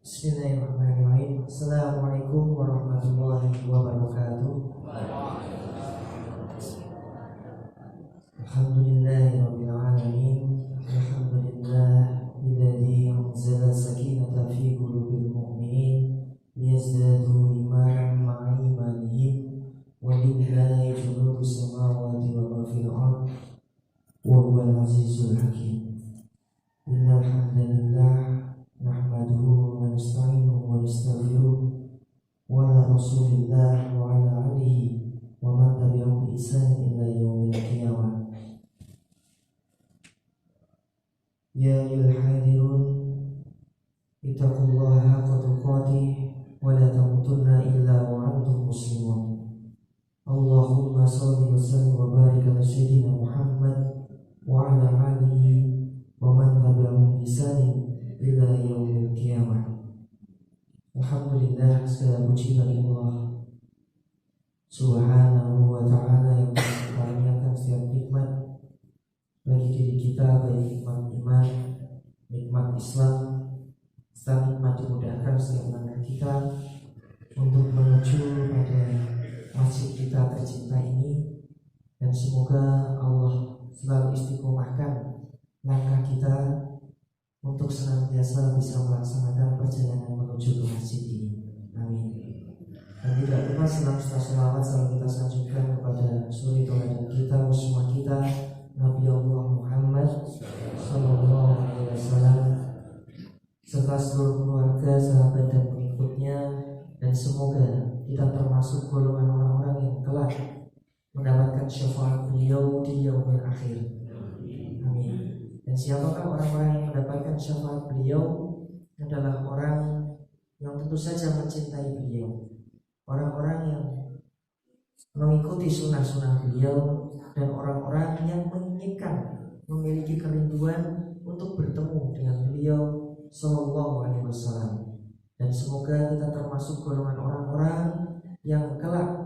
Bismillahirrahmanirrahim. Assalamualaikum warahmatullahi wabarakatuh. Alhamdulillahirabbil alamin. Alhamdulillah alladzi anzala sakinata fi qulubil mu'minin liyazdadu imanan ma'a imanihim wa lillahi junudus samawati wa ma fil ardh wa huwal azizul hakim. Innal hamdalillah nahmaduhu wa nasta'inuhu wa nastaghfiruh wa ala rasulillah wa ala alihi wa man tabi'ahum bi ihsan ila yaumil qiyamah. Ya ayyuhal hadirun ittaqullaha haqqa tuqatih wa la tamutunna illa wa antum muslimun. Allahumma shalli wa sallim wa barik ala sayyidina Muhammad wa ala alihi wa man tabi'ahum bi ihsan ila yaumil qiyamah. Alhamdulillah, segala puji bagi Allah Subhanahu wa ta'ala yang mengaruniakan setiap nikmat bagi diri kita, baik nikmat iman, nikmat Islam, serta nikmat dimudahkan setiap langkah kita untuk menuju pada masjid kita tercinta ini. Dan semoga Allah selalu istiqomahkan langkah kita untuk senantiasa bisa melaksanakan perjalanan menuju ke masjid ini. Amin. Dan tidak lupa salam serta sholawat selalu kita sanjungkan kepada suri tauladan kita, uswah kita, Nabi Allah Muhammad sallallahu alaihi wasallam, serta seluruh keluarga, sahabat dan pengikutnya. Dan semoga kita termasuk golongan orang-orang yang kelak mendapatkan syafaat beliau di yaumil akhir. Amin. Dan siapakah orang-orang yang mendapatkan syafaat beliau? Adalah orang yang tentu saja mencintai beliau, orang-orang yang mengikuti sunnah-sunnah beliau, dan orang-orang yang menginginkan, memiliki kerinduan untuk bertemu dengan beliau sallallahu alaihi wasallam. Dan semoga kita termasuk golongan orang-orang yang kelak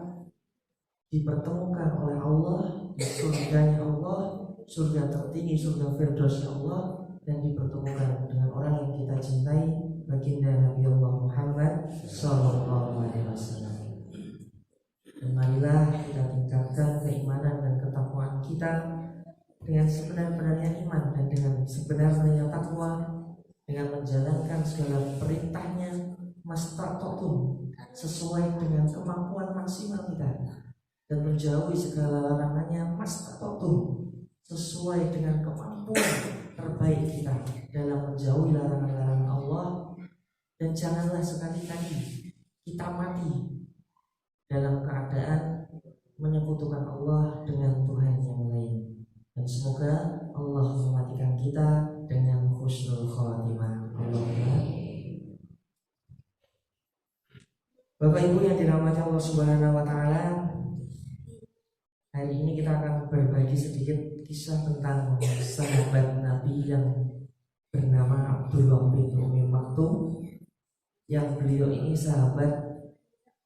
dipertemukan oleh Allah di surganya Allah, surga tertinggi, surga firdausnya Allah, dan dipertemukan dengan orang yang kita cintai, baginda Nabi Allah Muhammad sallallahu alaihi wasallam. Dan marilah kita tingkatkan keimanan dan ketakwaan kita dengan sebenar-benarnya iman dan dengan sebenar-benarnya takwa, dengan menjalankan segala perintahnya mastata'tum, sesuai dengan kemampuan maksimal kita, dan menjauhi segala larangannya mastata'tum, sesuai dengan kemampuan terbaik kita dalam menjauhi larangan-larangan Allah. Dan janganlah sekali-kali kita mati dalam keadaan menyekutukan Allah dengan Tuhan yang lain. Dan semoga Allah mematikan kita dengan husnul khatimah. Allahumma. Bapak Ibu yang dirahmati Allah Subhanahu wa ta'ala, hari ini kita akan berbagi sedikit kisah tentang sahabat Nabi yang bernama Abdullah bin Umi Maktum, yang beliau ini sahabat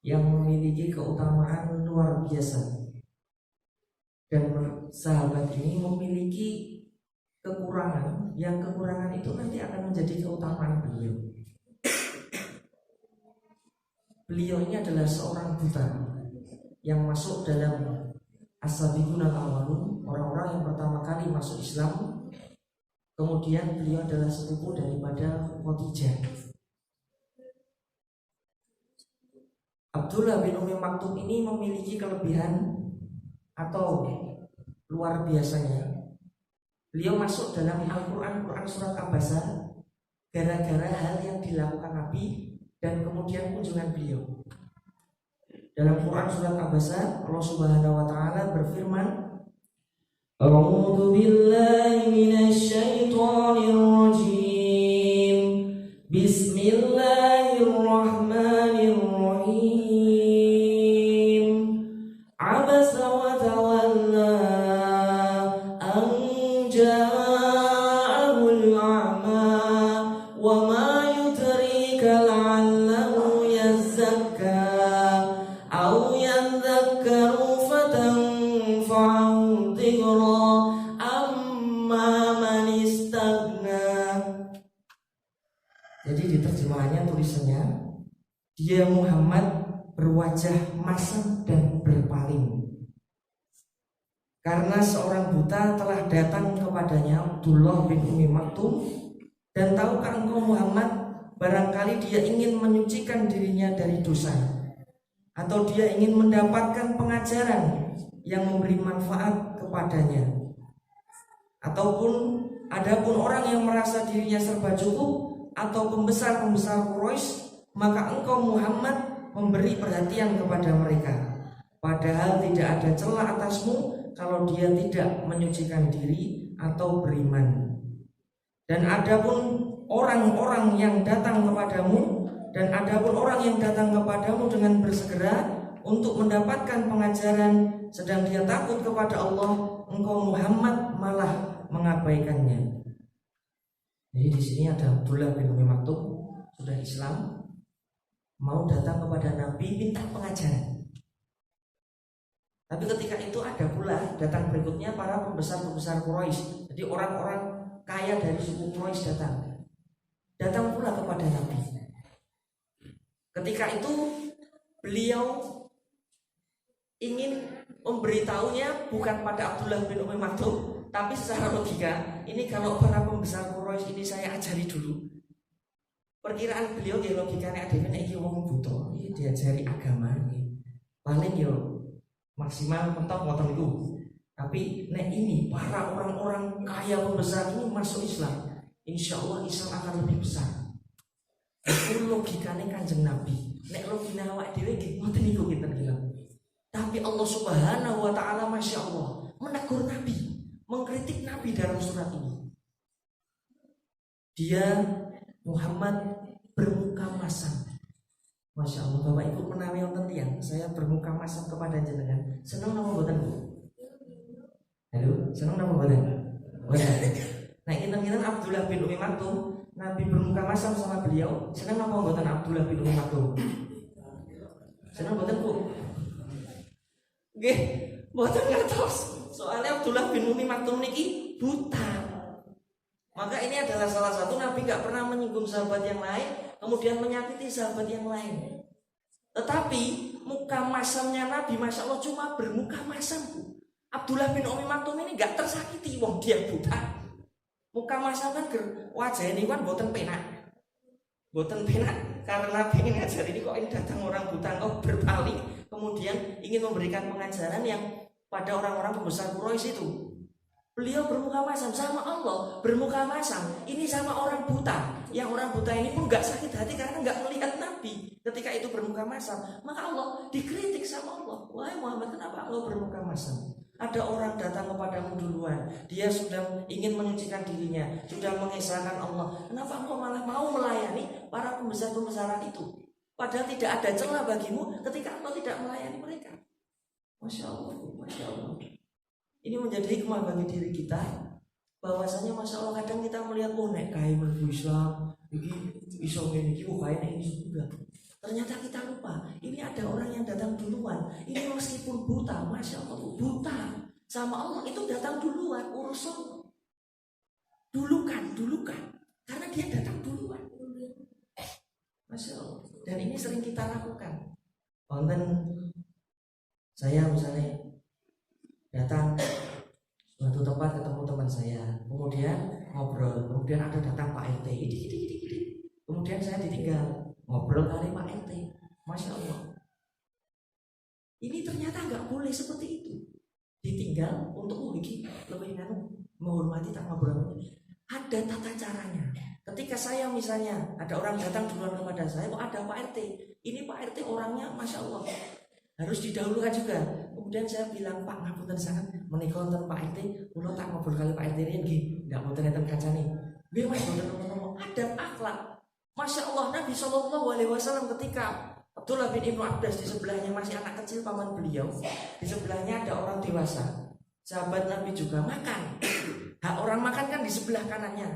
yang memiliki keutamaan luar biasa. Dan sahabat ini memiliki kekurangan, yang kekurangan itu nanti akan menjadi keutamaan beliau. Beliau ini adalah seorang buta yang masuk dalam as-sabiqun al-awwalun, orang-orang yang pertama kali masuk Islam. Kemudian beliau adalah sepupu daripada Khadijah. Abdullah bin Umi Maktum ini memiliki kelebihan atau luar biasanya. Beliau masuk dalam Al-Quran surat Abasa gara-gara hal yang dilakukan Nabi dan kemudian kunjungan beliau. Dalam Quran surat Abasa, Allah Subhanahu wa ta'ala berfirman, A'udzu billahi minasy syaithanir rajim. Bismillahirrahmanirrahim. Abasa wa tawalla an ja'ahul a'ma wa ma yudrika la'allahu yazakka aw yadhakkaru fatanfa'u dhikra amma man istaghna. Jadi di di terjemahannya tulisannya, dia Muhammad berwajah masam dan berpaling. Karena seorang buta telah datang kepadanya, Abdullah bin Umi Maktum, dan tahukah engkau Muhammad, barangkali dia ingin menyucikan dirinya dari dosa, atau dia ingin mendapatkan pengajaran yang memberi manfaat kepadanya. Ataupun adapun orang yang merasa dirinya serba cukup atau pembesar-pembesar Quraisy, maka engkau Muhammad memberi perhatian kepada mereka, padahal tidak ada celah atasmu kalau dia tidak menyucikan diri atau beriman. Dan adapun orang-orang yang datang kepadamu, dan adapun orang yang datang kepadamu dengan bersegera untuk mendapatkan pengajaran, sedang dia takut kepada Allah, engkau Muhammad malah mengabaikannya. Jadi di sini ada Abdullah bin Umi Maktum, sudah Islam, mau datang kepada Nabi minta pengajaran. Tapi ketika itu ada pula datang berikutnya para pembesar-pembesar Quraisy. Jadi orang-orang kaya dari suku Quraisy datang pula kepada Nabi. Ketika itu beliau ingin memberitahunya bukan pada Abdullah bin Umi Maktum, tapi secara logika, ini kalau para pembesar Quraisy ini saya ajari dulu. Perkiraan beliau ya logikanya ada iki wong buta, iki diajari agama iki. Paling yo maksimal mentok ngoten niku. Tapi nek ini para orang-orang kaya pembesar ini masuk Islam, insya Allah Islam akan lebih besar. Itu logikanya Kanjeng Nabi. Nek logika awak dhewe nggih ngoten niku kinten bilang. Tapi Allah Subhanahu wa taala Masya Allah menegur Nabi, mengkritik Nabi dalam surat ini. Dia Muhammad bermuka masam. Masya Allah, Bapak Ibu menawi wonten tiyang, saya bermuka masam kepada jenengan. Seneng napa mboten, Bu? Halo, seneng napa mboten? Mboten. Nah, kinten-kinten Abdullah bin Umi Maktum, Nabi bermuka masam sama beliau. Seneng napa mboten Abdullah bin Umi Maktum? Seneng mboten, Bu? Nggih, mboten ngertos. Soalnya Abdullah bin Umi Maktum niki buta. Maka ini adalah salah satu Nabi gak pernah menyinggung sahabat yang lain, kemudian menyakiti sahabat yang lain. Tetapi muka masamnya Nabi Masya Allah cuma bermuka masam, Bu. Abdullah bin Umi Maktum ini gak tersakiti, wong dia buta. Muka masam kan wajah ini kan boten penak. Boten penak karena pengen ngajar ini kok ini datang orang buta kok berpaling, kemudian ingin memberikan pengajaran yang pada orang-orang pembesar Quraisy itu. Beliau bermuka masam sama Allah, bermuka masam ini sama orang buta. Yang orang buta ini pun gak sakit hati karena gak melihat Nabi ketika itu bermuka masam. Maka Allah dikritik sama Allah. Wahai Muhammad, kenapa engkau bermuka masam? Ada orang datang kepadamu duluan, dia sudah ingin menyucikan dirinya, sudah mengesahkan Allah. Kenapa engkau malah mau melayani para pembesar-pembesaran itu? Padahal tidak ada celah bagimu ketika engkau tidak melayani mereka. Masya Allah, Masya Allah. Ini menjadi hikmah bagi diri kita, bahwasanya Masya Allah kadang kita melihat nek kain mlebu Islam iki iso ngene iki kain ini juga. Ternyata kita lupa, ini ada orang yang datang duluan. Ini meskipun buta, Masya Allah, buta sama Allah itu datang duluan, urusan dulukan, karena dia datang duluan. Masya Allah. Dan ini sering kita lakukan. Konten saya misalnya datang suatu tempat ketemu teman saya, kemudian ngobrol, kemudian ada datang Pak RT, kemudian saya ditinggal ngobrol kali Pak RT. Masya Allah, ini ternyata nggak boleh seperti itu, ditinggal untuk lebih menghormati tak ngobrol. Ada tata caranya. Ketika saya misalnya ada orang datang duluan kepada saya, kok ada Pak RT, ini Pak RT orangnya Masya Allah harus didahulukan juga. Kemudian saya bilang, Pak ngapunten sangat menika wonten Pak RT, kula tak ngobrol kali Pak RT nggih, ndak mboten enten kancane. Nggih Mas, mboten ngono. Adab akhlak. Masya Allah, Nabi Shallallahu alaihi wasallam ketika Abdullah bin Ibnu Abbas di sebelahnya masih anak kecil paman beliau, di sebelahnya ada orang dewasa. Sahabat Nabi juga makan. Hak orang makan kan di sebelah kanannya.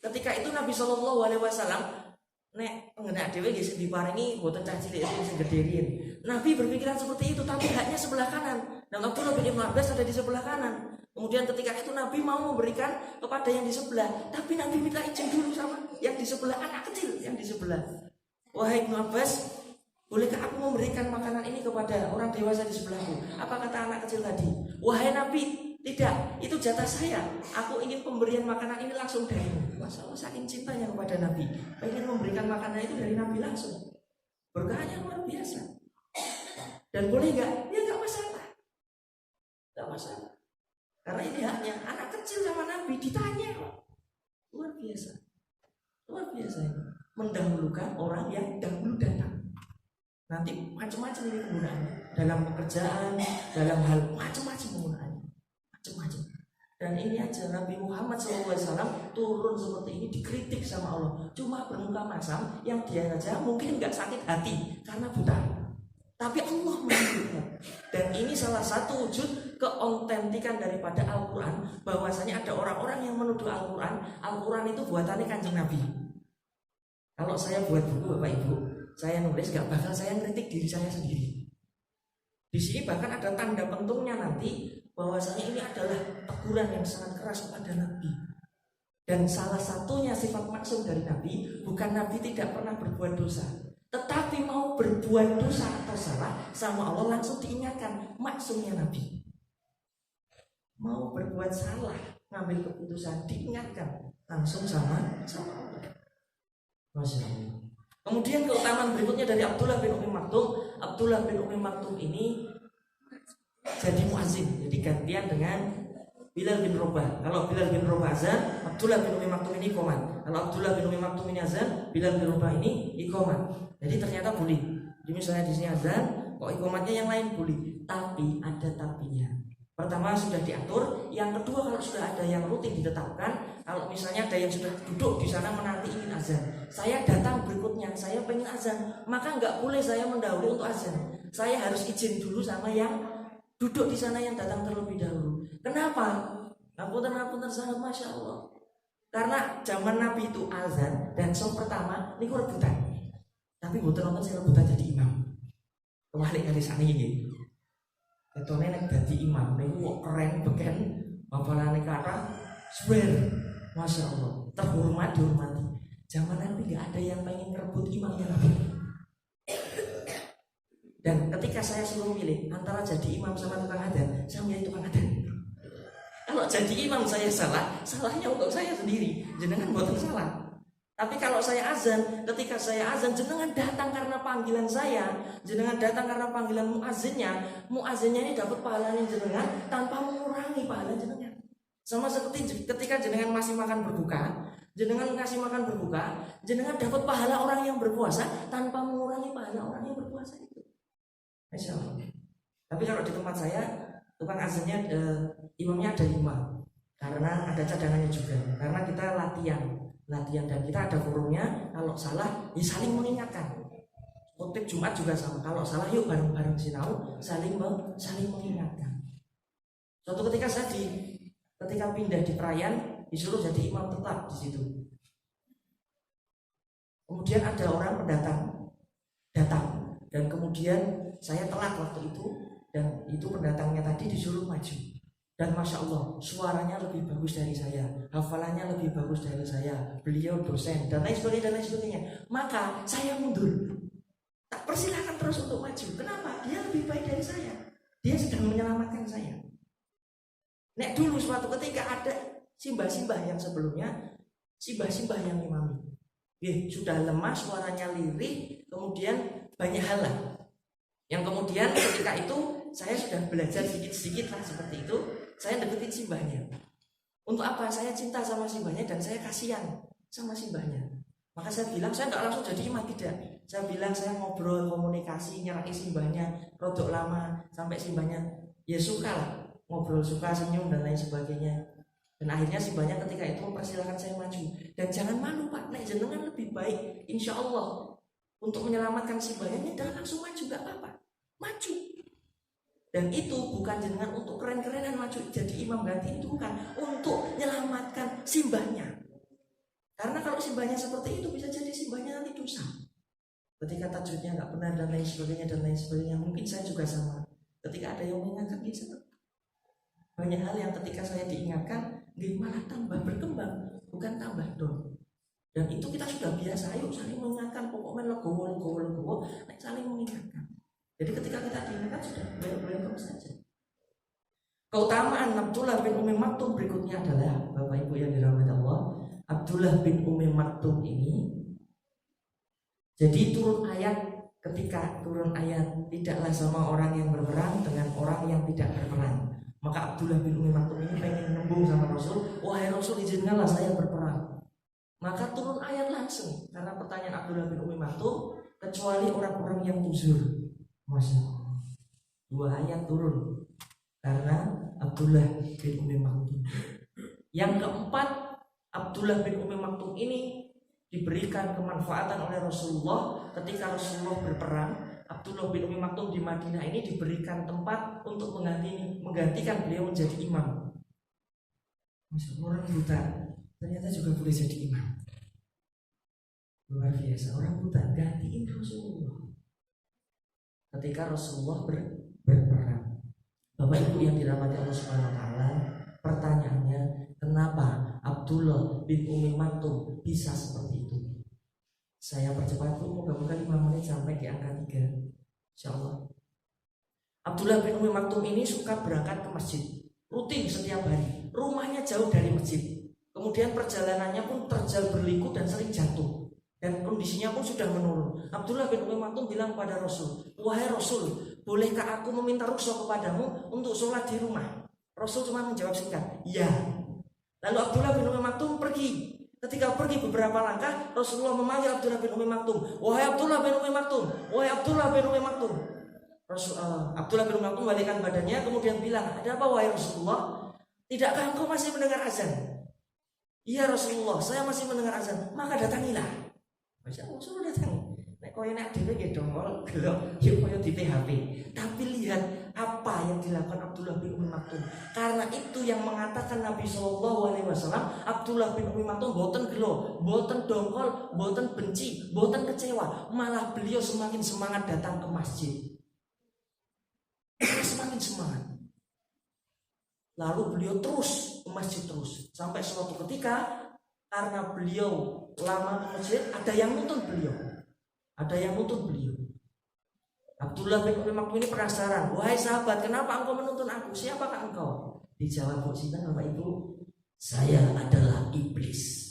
Ketika itu Nabi Shallallahu alaihi wasallam nek pengenak dhewe nggih sing diparingi mboten cah cilik sing gedhe riyin. Nabi berpikiran seperti itu, tapi haknya sebelah kanan. Dan Abdullah bin Abbas ada di sebelah kanan. Kemudian ketika itu Nabi mau memberikan kepada yang di sebelah, tapi Nabi minta izin dulu sama yang di sebelah, anak kecil yang di sebelah. Wahai Ibnu Abbas, bolehkah aku memberikan makanan ini kepada orang dewasa di sebelahku? Apa kata anak kecil tadi? Wahai Nabi, tidak, itu jatah saya. Aku ingin pemberian makanan ini langsung darimu. Masya Allah, saking cintanya kepada Nabi, ingin memberikan makanan itu dari Nabi langsung. Berkahnya luar biasa. Dan boleh nggak? Ya nggak masalah, nggak masalah. Karena ini haknya anak kecil sama Nabi ditanya kok. Luar biasa, luar biasa ini. Mendahulukan orang yang dahulu datang. Nanti macam-macam ini penggunaannya dalam pekerjaan, dalam hal macam-macam penggunaannya, macam-macam. Dan ini aja Nabi Muhammad SAW turun seperti ini dikritik sama Allah. Cuma bermuka masam yang dia saja mungkin nggak sakit hati karena buta. Tapi Allah menunjukkan. Dan ini salah satu wujud keautentikan daripada Al-Quran, bahwasanya ada orang-orang yang menuduh Al-Quran, Al-Quran itu buatannya Kanjeng Nabi. Kalau saya buat buku Bapak Ibu, saya nulis gak bakal saya ngeritik diri saya sendiri. Di sini bahkan ada tanda pentingnya nanti bahwasanya ini adalah teguran yang sangat keras kepada Nabi. Dan salah satunya sifat maksum dari Nabi, bukan Nabi tidak pernah berbuat dosa, tetapi mau berbuat dosa atau salah sama Allah langsung diingatkan. Maksumnya Nabi mau berbuat salah, ngambil keputusan, diingatkan langsung sama Allah. Masya Allah. Kemudian keutamaan berikutnya dari Abdullah bin Umi Maktum. Abdullah bin Umi Maktum ini jadi muazzin, jadi gantian dengan Bilal bin Rabah. Kalau Bilal bin Rabah azan, Abdullah bin Umi Maktum ini iqamat. Kalau Abdullah bin Umi Maktum ini azan, Bilal bin Rabah ini iqamat. Jadi ternyata boleh. Jadi misalnya di sini azan, kok iqamatnya yang lain boleh. Tapi ada tapinya. Pertama sudah diatur, yang kedua kalau sudah ada yang rutin ditetapkan, kalau misalnya ada yang sudah duduk di sana menanti ingin azan, saya datang berikutnya, saya pengen azan, maka nggak boleh saya mendahului untuk azan. Saya harus izin dulu sama yang duduk di sana yang datang terlebih dahulu. Kenapa? Ngapunten sangat Masya Allah. Karena zaman Nabi itu azan dan sholat pertama ini rebutan. Tapi bukan nonton saya rebutan jadi imam. Kembali kali sana ini. Ketone nek dadi imam niku kok keren beken, bapalane kata swear. Masya Allah, terhormat dihormati. Zaman Nabi enggak ada yang pengen merebut imamnya Nabi. Dan ketika saya suruh milih antara jadi imam sama tukang adzan, saya milih tukang adzan. Kalau jadi imam saya salah, salahnya untuk saya sendiri, jenengan mboten salah. Tapi kalau saya azan, ketika saya azan, jenengan datang karena panggilan saya, jenengan datang karena panggilan muazzinnya ini dapat pahalanya jenengan tanpa mengurangi pahala jenengan. Sama seperti ketika jenengan masih makan berbuka, jenengan ngasih makan berbuka, jenengan dapat pahala orang yang berpuasa tanpa mengurangi pahala orang yang berpuasa itu. Masya Allah. Tapi kalau di tempat saya, tukang azannya imamnya ada 5, karena ada cadangannya juga, karena kita latihan dan kita ada forumnya. Kalau salah ya saling mengingatkan. Khotib Jumat juga sama, kalau salah yuk bareng-bareng sinau, saling mengingatkan. Suatu ketika ketika pindah di Prayan, disuruh jadi imam tetap di situ. Kemudian ada orang datang dan kemudian saya telat waktu itu, dan itu pendatangnya tadi disuruh maju. Dan Masya Allah, suaranya lebih bagus dari saya, hafalannya lebih bagus dari saya, beliau dosen, dan lain sebagainya. Maka saya mundur, tak persilahkan terus untuk maju. Kenapa? Dia lebih baik dari saya, dia sedang menyelamatkan saya. Nek dulu suatu ketika ada simbah-simbah yang sebelumnya, simbah-simbah yang imami, sudah lemah, suaranya lirih, kemudian banyak hal lah. Yang kemudian ketika itu saya sudah belajar sedikit-sedikit lah seperti itu. Saya deketin simbahnya. Untuk apa? Saya cinta sama simbahnya dan saya kasihan sama simbahnya. Maka saya bilang, saya nggak langsung jadi imam, tidak. Saya bilang saya ngobrol, komunikasi, nyerahi simbahnya, rodok lama sampai simbahnya ya suka lah, ngobrol, suka, senyum dan lain sebagainya. Dan akhirnya simbahnya ketika itu mempersilahkan saya maju. Dan jangan malu Pak, nek jenengan lebih baik, insya Allah untuk menyelamatkan simbahnya, jangan langsung maju, nggak apa-apa, maju. Dan itu bukan jenengan untuk keren-kerenan maju jadi imam ganti, itu bukan, untuk menyelamatkan simbahnya. Karena kalau simbahnya seperti itu bisa jadi simbahnya nanti dosa. Ketika tajwidnya nggak benar dan lain sebagainya, mungkin saya juga sama. Ketika ada yang mengingatkan, bisa banyak hal yang ketika saya diingatkan, malah tambah berkembang, bukan tambah down. Dan itu kita sudah biasa, ayo saling mengingatkan, pokoknya legowo, saling mengingatkan. Jadi ketika kita diingatkan sudah boleh terus saja. Keutamaan Abdullah bin Umi Maktum berikutnya adalah, Bapak Ibu yang dirahmati Allah, Abdullah bin Umi Maktum ini jadi ketika turun ayat tidaklah sama orang yang berperang dengan orang yang tidak berperang. Maka Abdullah bin Umi Maktum ini pengen nembung sama Rasul, wahai Rasul izinkanlah saya berperang. Maka turun ayat langsung karena pertanyaan Abdullah bin Umi Maktum, kecuali orang-orang yang uzur. Masya Allah, 2 ayat turun karena Abdullah bin Umi Maktum. Yang keempat, Abdullah bin Umi Maktum ini diberikan kemanfaatan oleh Rasulullah ketika Rasulullah berperang. Abdullah bin Umi Maktum di Madinah ini diberikan tempat untuk menggantikan beliau menjadi imam. Masya Allah, orang buta ternyata juga boleh jadi imam. Luar biasa, orang buta gantiin Rasulullah ketika Rasulullah berperang. Bapak Ibu yang dirahmati Allah Subhanahu wa taala, pertanyaannya, kenapa Abdullah bin Umi Maktum bisa seperti itu? Saya percepat dulu, moga-moga 5 menit sampai di angka 3, insyaallah. Abdullah bin Umi Maktum ini suka berangkat ke masjid rutin setiap hari. Rumahnya jauh dari masjid. Kemudian perjalanannya pun terjal berliku dan sering jatuh. Dan kondisinya pun sudah menurun. Abdullah bin Umi Maktum bilang pada Rasul, wahai Rasul, bolehkah aku meminta rukhsah kepadamu untuk sholat di rumah? Rasul cuma menjawab singkat, ya. Lalu Abdullah bin Umi Maktum pergi. Ketika pergi beberapa langkah, Rasulullah memanggil Abdullah bin Umi Maktum, wahai Abdullah bin Umi Maktum, wahai Abdullah bin Umi Maktum. Abdullah bin Umi Maktum balikkan badannya, kemudian bilang, ada apa wahai Rasulullah? Tidakkah engkau masih mendengar azan? Iya Rasulullah, saya masih mendengar azan. Maka datangilah. Masya Allah, suruh datang. Nek koyo nek dhewe nggih dongkol gelok yo koyo di PHP. Tapi lihat apa yang dilakukan Abdullah bin Umi Maktum. Karena itu yang mengatakan Nabi SAW, Abdullah bin Umi Maktum boten gelo, boten dongkol, boten benci, boten kecewa. Malah beliau semakin semangat datang ke masjid. Semakin semangat. Lalu beliau terus ke masjid terus. Sampai suatu ketika karena beliau lama ke masjid, ada yang nuntun beliau. Abdullah bin Umi Maktum ini penasaran, wahai sahabat, kenapa engkau menuntun aku? Siapakah engkau? Dijawab Bapak Ibu, saya adalah iblis.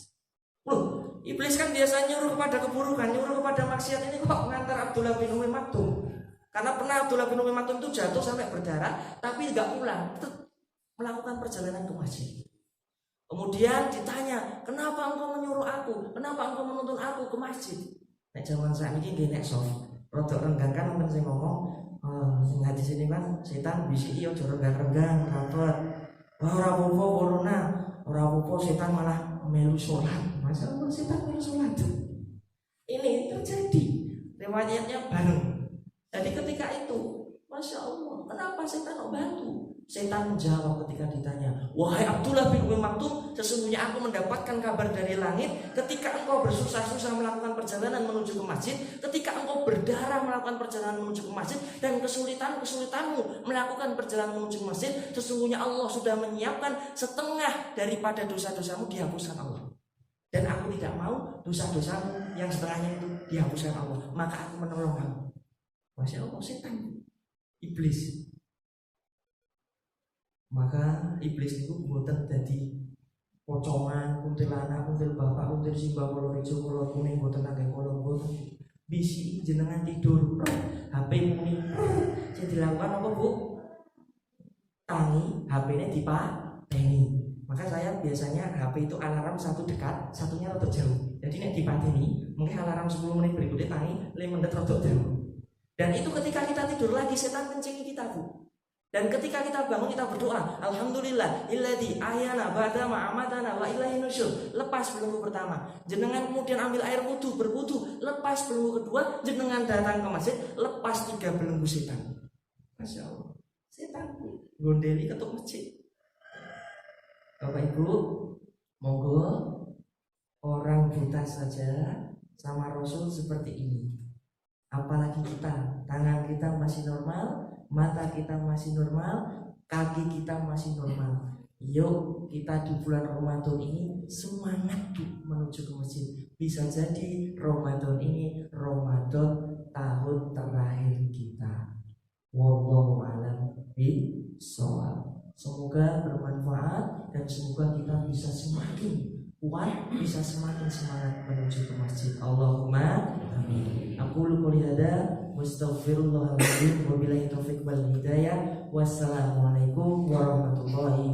Loh, iblis kan biasa nyuruh kepada keburukan, nyuruh kepada maksiat, ini kok mengantar Abdullah bin Umi Maktum? Karena pernah Abdullah bin Umi Maktum itu jatuh sampai berdarah, tapi nggak pulang, tetap melakukan perjalanan ke masjid. Kemudian ditanya, kenapa engkau menyuruh aku? Kenapa engkau menuntun aku ke masjid? Nek zaman saat ini gini soft, rodok renggang kan mungkin saya ngomong, sing hadis ini kan setan bisiki ojo renggang-renggang, rapet. Wah ora apa-apa corona, ora apa-apa setan malah melu sholat. Masa Allah setan melu sholat? Ini terjadi, riwayatnya bareng. Jadi ketika itu, Masya Allah, kenapa setan mau bantu? Setan menjawab ketika ditanya, wahai Abdullah bin Umi Maktum, sesungguhnya aku mendapatkan kabar dari langit ketika engkau bersusah-susah melakukan perjalanan menuju ke masjid, ketika engkau berdarah melakukan perjalanan menuju ke masjid, dan kesulitanmu melakukan perjalanan menuju ke masjid, sesungguhnya Allah sudah menyiapkan setengah daripada dosa-dosamu dihapuskan Allah. Dan aku tidak mau dosa-dosamu yang setengahnya itu dihapuskan Allah, maka aku menolong kamu. Masya Allah, setan, iblis. Maka iblis itu mboten dadi pocongan, kuntilanak, kuntil bapak, kuntil simbah, kolor hijau, kolor kuning, mboten nangge kolor boten. Bisi jenengan tidur, HP muni. Sing dilakukan apa, Bu? Tangi, HP-nya dipateni. Maka saya biasanya HP itu alarm satu dekat, satunya rada jauh. Jadi nek dipateni, mungkin alarm 10 menit berikutnya tangi 5 menit rada jauh. Dan itu ketika kita tidur lagi setan kencingi kita, Bu. Dan ketika kita bangun kita berdoa, alhamdulillah illadzi ahyana ba'da ma amatana wa ilaihi nusyur. Lepas belenggu pertama, jenengan kemudian ambil air wudu, berwudu. Lepas belenggu kedua, jenengan datang ke masjid, lepas 3 belenggu setan. Masya Allah, setan gondeli ketuk masjid. Bapak Ibu, monggo orang buta saja sama Rasul seperti ini. Apalagi kita, tangan kita masih normal, mata kita masih normal, kaki kita masih normal. Yuk kita di bulan Ramadan ini semangat menuju ke masjid. Bisa jadi Ramadan ini Ramadan tahun terakhir kita. Wallahu a'lam bishawab. Semoga bermanfaat dan semoga kita bisa semakin kuat, bisa semakin semangat menuju ke masjid. Allahumma amin. Aqulu qouli hadza wastaghfirullahal azim wa billahi taufiq wal hidayah. Wassalamualaikum warahmatullahi